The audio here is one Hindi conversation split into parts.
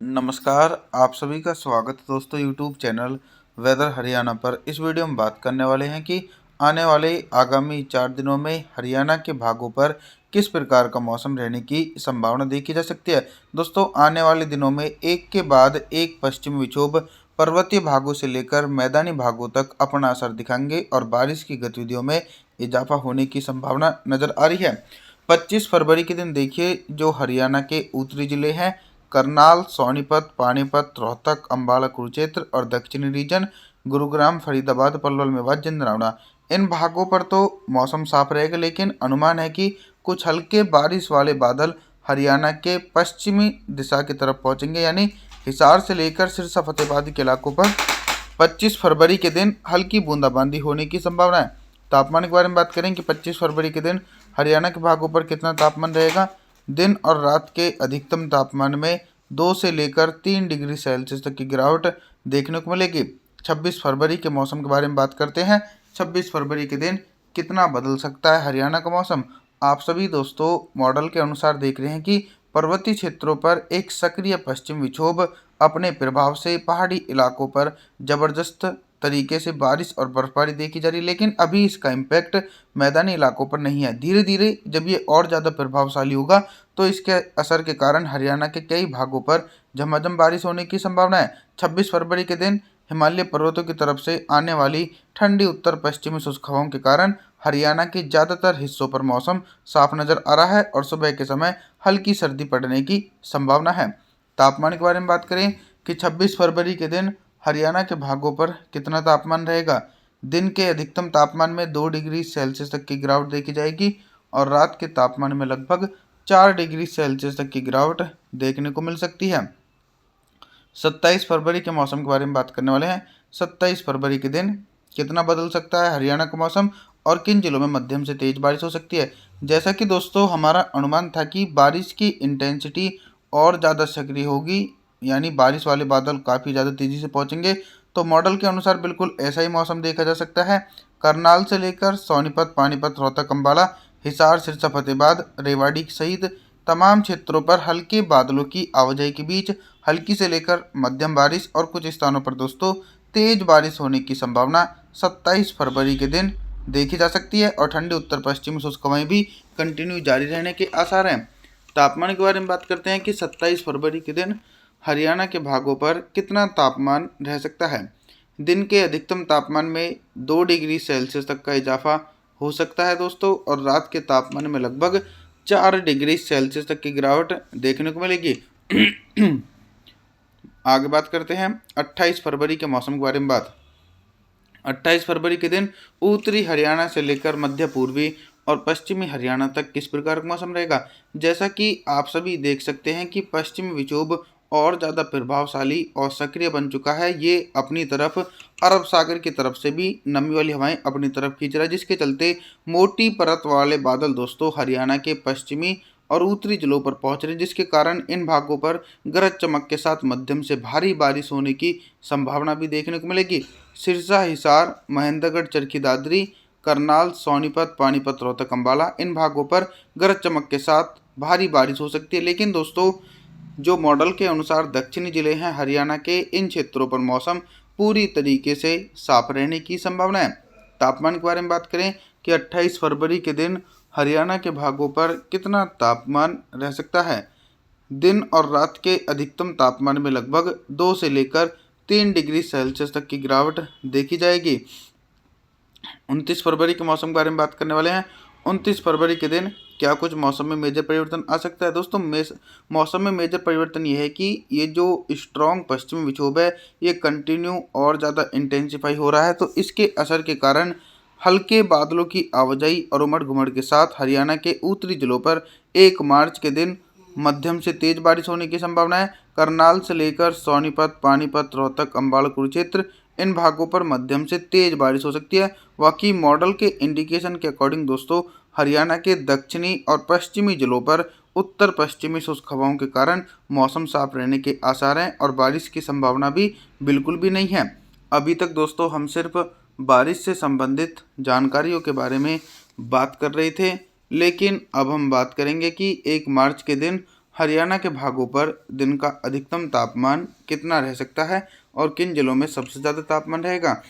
नमस्कार, आप सभी का स्वागत है दोस्तों यूट्यूब चैनल वेदर हरियाणा पर। इस वीडियो में बात करने वाले हैं कि आने वाले आगामी 4 दिनों में हरियाणा के भागों पर किस प्रकार का मौसम रहने की संभावना देखी जा सकती है। दोस्तों, आने वाले दिनों में एक के बाद एक पश्चिमी विक्षोभ पर्वतीय भागों से लेकर मैदानी भागों तक अपना असर दिखाएंगे और बारिश की गतिविधियों में इजाफा होने की संभावना नजर आ रही है। 25 फरवरी के दिन देखिए, जो हरियाणा के उत्तरी जिले हैं करनाल, सोनीपत, पानीपत, रोहतक, अंबाला, कुरुक्षेत्र और दक्षिणी रीजन गुरुग्राम, फरीदाबाद, पलवल, मेवात, जिंदरावना, इन भागों पर तो मौसम साफ रहेगा, लेकिन अनुमान है कि कुछ हल्के बारिश वाले बादल हरियाणा के पश्चिमी दिशा की तरफ पहुंचेंगे, यानी हिसार से लेकर सिरसा फतेहाबाद के इलाकों पर 25 फरवरी के दिन हल्की बूंदाबांदी होने की संभावना है। तापमान के बारे में बात करें कि 25 फरवरी के दिन हरियाणा के भागों पर कितना तापमान रहेगा। दिन और रात के अधिकतम तापमान में 2 से लेकर 3 डिग्री सेल्सियस तक की गिरावट देखने को मिलेगी। 26 फरवरी के मौसम के बारे में बात करते हैं। 26 फरवरी के दिन कितना बदल सकता है हरियाणा का मौसम। आप सभी दोस्तों मॉडल के अनुसार देख रहे हैं कि पर्वतीय क्षेत्रों पर एक सक्रिय पश्चिम विक्षोभ अपने प्रभाव से पहाड़ी इलाकों पर जबरदस्त तरीके से बारिश और बर्फबारी देखी जा रही है, लेकिन अभी इसका इम्पैक्ट मैदानी इलाकों पर नहीं है। धीरे धीरे जब ये और ज़्यादा प्रभावशाली होगा तो इसके असर के कारण हरियाणा के कई भागों पर झमाझम बारिश होने की संभावना है। 26 फरवरी के दिन हिमालय पर्वतों की तरफ से आने वाली ठंडी उत्तर पश्चिमी शुष्क हवाओं के कारण हरियाणा के ज़्यादातर हिस्सों पर मौसम साफ नजर आ रहा है और सुबह के समय हल्की सर्दी पड़ने की संभावना है। तापमान के बारे में बात करें कि 26 फरवरी के दिन हरियाणा के भागों पर कितना तापमान रहेगा। दिन के अधिकतम तापमान में 2 डिग्री सेल्सियस तक की गिरावट देखी जाएगी और रात के तापमान में लगभग 4 डिग्री सेल्सियस तक की गिरावट देखने को मिल सकती है। 27 फरवरी के मौसम के बारे में बात करने वाले हैं। 27 फरवरी के दिन कितना बदल सकता है हरियाणा का मौसम और किन जिलों में मध्यम से तेज बारिश हो सकती है। जैसा कि दोस्तों हमारा अनुमान था कि बारिश की इंटेंसिटी और ज़्यादा सक्रिय होगी, यानी बारिश वाले बादल काफ़ी ज़्यादा तेज़ी से पहुंचेंगे, तो मॉडल के अनुसार बिल्कुल ऐसा ही मौसम देखा जा सकता है। करनाल से लेकर सोनीपत, पानीपत, रोहतक, अंबाला, हिसार, सिरसा, फतेहाबाद, रेवाड़ी सहित तमाम क्षेत्रों पर हल्के बादलों की आवाजाही के बीच हल्की से लेकर मध्यम बारिश और कुछ स्थानों पर दोस्तों तेज बारिश होने की संभावना 27 फरवरी के दिन देखी जा सकती है और ठंडी उत्तर पश्चिमी शुष्क हवाएं भी कंटिन्यू जारी रहने के आसार हैं। तापमान के बारे में बात करते हैं कि 27 फरवरी के दिन हरियाणा के भागों पर कितना तापमान रह सकता है। दिन के अधिकतम तापमान में 2 डिग्री सेल्सियस तक का इजाफा हो सकता है दोस्तों और रात के तापमान में लगभग 4 डिग्री सेल्सियस तक की गिरावट देखने को मिलेगी। आगे बात करते हैं 28 फरवरी के मौसम के बारे में 28 फरवरी के दिन उत्तरी हरियाणा से लेकर मध्य पूर्वी और पश्चिमी हरियाणा तक किस प्रकार का मौसम रहेगा। जैसा कि आप सभी देख सकते हैं कि पश्चिमी विक्षोभ और ज़्यादा प्रभावशाली और सक्रिय बन चुका है। ये अपनी तरफ अरब सागर की तरफ से भी नमी वाली हवाएं अपनी तरफ खींच रहा है, जिसके चलते मोटी परत वाले बादल दोस्तों हरियाणा के पश्चिमी और उत्तरी जिलों पर पहुंच रहे हैं, जिसके कारण इन भागों पर गरज चमक के साथ मध्यम से भारी बारिश होने की संभावना भी देखने को मिलेगी। सिरसा, हिसार, महेंद्रगढ़, चरखी दादरी, करनाल, सोनीपत, पानीपत, रोहतक, अंबाला, इन भागों पर गरज चमक के साथ भारी बारिश हो सकती है। लेकिन दोस्तों जो मॉडल के अनुसार दक्षिणी जिले हैं हरियाणा के, इन क्षेत्रों पर मौसम पूरी तरीके से साफ रहने की संभावना है। तापमान के बारे में बात करें कि 28 फरवरी के दिन हरियाणा के भागों पर कितना तापमान रह सकता है। दिन और रात के अधिकतम तापमान में लगभग 2 से लेकर 3 डिग्री सेल्सियस तक की गिरावट देखी जाएगी। 29 फरवरी के मौसम के बारे में बात करने वाले हैं। 29 फरवरी के दिन क्या कुछ मौसम में मेजर परिवर्तन आ सकता है। दोस्तों मौसम में मेजर परिवर्तन ये है कि ये जो स्ट्रॉन्ग पश्चिमी विक्षोभ है ये कंटिन्यू और ज़्यादा इंटेंसिफाई हो रहा है, तो इसके असर के कारण हल्के बादलों की आवाजाही और उमड़ घुमड़ के साथ हरियाणा के उत्तरी जिलों पर 1 मार्च के दिन मध्यम से तेज बारिश होने की संभावना है। करनाल से लेकर सोनीपत, पानीपत, रोहतक, अंबाला, कुरुक्षेत्र, इन भागों पर मध्यम से तेज बारिश हो सकती है। बाकी मॉडल के इंडिकेशन के अकॉर्डिंग दोस्तों हरियाणा के दक्षिणी और पश्चिमी जिलों पर उत्तर पश्चिमी शुष्क हवाओं के कारण मौसम साफ रहने के आसार हैं और बारिश की संभावना भी बिल्कुल भी नहीं है। अभी तक दोस्तों हम सिर्फ बारिश से संबंधित जानकारियों के बारे में बात कर रहे थे, लेकिन अब हम बात करेंगे कि 1 मार्च के दिन हरियाणा के भागों पर दिन का अधिकतम तापमान कितना रह सकता है और किन जिलों में सबसे ज़्यादा तापमान रहेगा।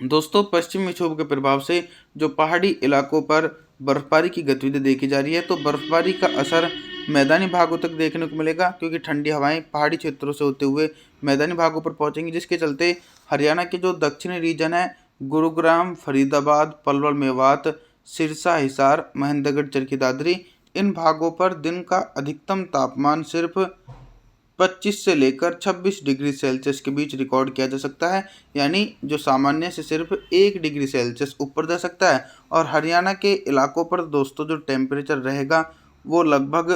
दोस्तों, पश्चिमी विक्षोभ के प्रभाव से जो पहाड़ी इलाकों पर बर्फबारी की गतिविधि देखी जा रही है, तो बर्फबारी का असर मैदानी भागों तक देखने को मिलेगा, क्योंकि ठंडी हवाएं पहाड़ी क्षेत्रों से होते हुए मैदानी भागों पर पहुंचेंगी, जिसके चलते हरियाणा के जो दक्षिणी रीजन है, गुरुग्राम, फरीदाबाद, पलवल, मेवात, सिरसा, हिसार, महेंद्रगढ़, चरखी दादरी, इन भागों पर दिन का अधिकतम तापमान सिर्फ 25 से लेकर 26 डिग्री सेल्सियस के बीच रिकॉर्ड किया जा सकता है, यानी जो सामान्य से सिर्फ 1 डिग्री सेल्सियस ऊपर जा सकता है। और हरियाणा के इलाकों पर दोस्तों जो टेम्परेचर रहेगा वो लगभग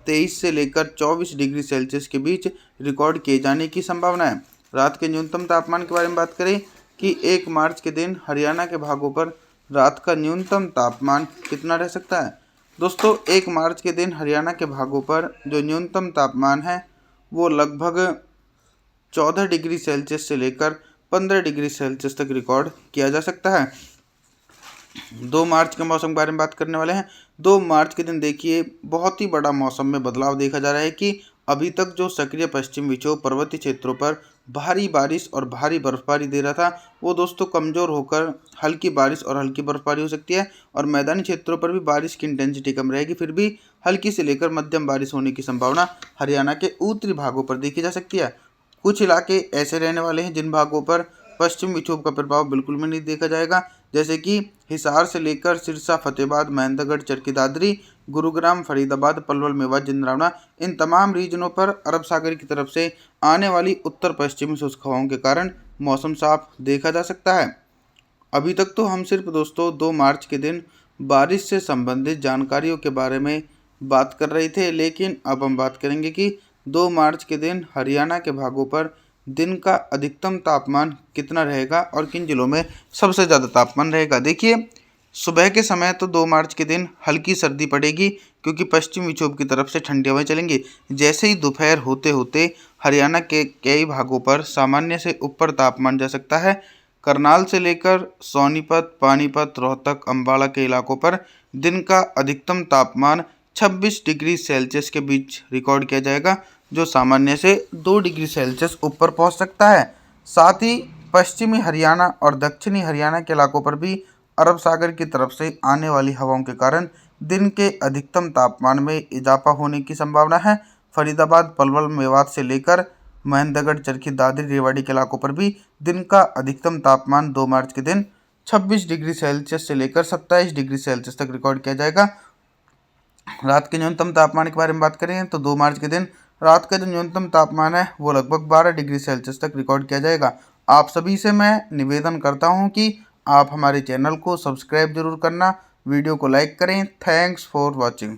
23 से लेकर 24 डिग्री सेल्सियस के बीच रिकॉर्ड किए जाने की संभावना है। रात के न्यूनतम तापमान के बारे में बात करें कि 1 मार्च के दिन हरियाणा के भागों पर रात का न्यूनतम तापमान कितना रह सकता है। दोस्तों, 1 मार्च के दिन हरियाणा के भागों पर जो न्यूनतम तापमान है वो लगभग 14 डिग्री सेल्सियस से लेकर 15 डिग्री सेल्सियस तक रिकॉर्ड किया जा सकता है। 2 मार्च के मौसम के बारे में बात करने वाले हैं। 2 मार्च के दिन देखिए बहुत ही बड़ा मौसम में बदलाव देखा जा रहा है कि अभी तक जो सक्रिय पश्चिम विक्षोभ पर्वतीय क्षेत्रों पर भारी बारिश और भारी बर्फबारी दे रहा था, वो दोस्तों कमज़ोर होकर हल्की बारिश और हल्की बर्फबारी हो सकती है, और मैदानी क्षेत्रों पर भी बारिश की इंटेंसिटी कम रहेगी, फिर भी हल्की से लेकर मध्यम बारिश होने की संभावना हरियाणा के उत्तरी भागों पर देखी जा सकती है। कुछ इलाके ऐसे रहने वाले हैं जिन भागों पर पश्चिम विक्षोभ का प्रभाव बिल्कुल भी नहीं देखा जाएगा, जैसे कि हिसार से लेकर सिरसा, फतेहाबाद, महेंद्रगढ़, चरखी दादरी, गुरुग्राम, फरीदाबाद, पलवल, मेवात, जिंद्रावना, इन तमाम रीजनों पर अरब सागर की तरफ से आने वाली उत्तर पश्चिमी शुष्क हवाओं के कारण मौसम साफ देखा जा सकता है। अभी तक तो हम सिर्फ दोस्तों 2 मार्च के दिन बारिश से संबंधित जानकारियों के बारे में बात कर रहे थे, लेकिन अब हम बात करेंगे कि 2 मार्च के दिन हरियाणा के भागों पर दिन का अधिकतम तापमान कितना रहेगा और किन जिलों में सबसे ज़्यादा तापमान रहेगा। देखिए, सुबह के समय तो 2 मार्च के दिन हल्की सर्दी पड़ेगी, क्योंकि पश्चिम विक्षोभ की तरफ से ठंडी हवाएं चलेंगी। जैसे ही दोपहर होते होते हरियाणा के कई भागों पर सामान्य से ऊपर तापमान जा सकता है। करनाल से लेकर सोनीपत, पानीपत, रोहतक, अम्बाला के इलाकों पर दिन का अधिकतम तापमान 26 डिग्री सेल्सियस के बीच रिकॉर्ड किया जाएगा, जो सामान्य से 2 डिग्री सेल्सियस ऊपर पहुंच सकता है। साथ ही पश्चिमी हरियाणा और दक्षिणी हरियाणा के इलाकों पर भी अरब सागर की तरफ से आने वाली हवाओं के कारण दिन के अधिकतम तापमान में इजाफा होने की संभावना है। फरीदाबाद, पलवल, मेवात से लेकर महेंद्रगढ़, चरखी दादरी, रेवाड़ी के इलाकों पर भी दिन का अधिकतम तापमान 2 मार्च के दिन 26 डिग्री सेल्सियस से लेकर 27 डिग्री सेल्सियस तक रिकॉर्ड किया जाएगा। रात के न्यूनतम तापमान के बारे में बात करें तो 2 मार्च के दिन रात का जो न्यूनतम तापमान है वो लगभग 12 डिग्री सेल्सियस तक रिकॉर्ड किया जाएगा। आप सभी से मैं निवेदन करता हूं कि आप हमारे चैनल को सब्सक्राइब जरूर करना, वीडियो को लाइक करें। Thanks for watching.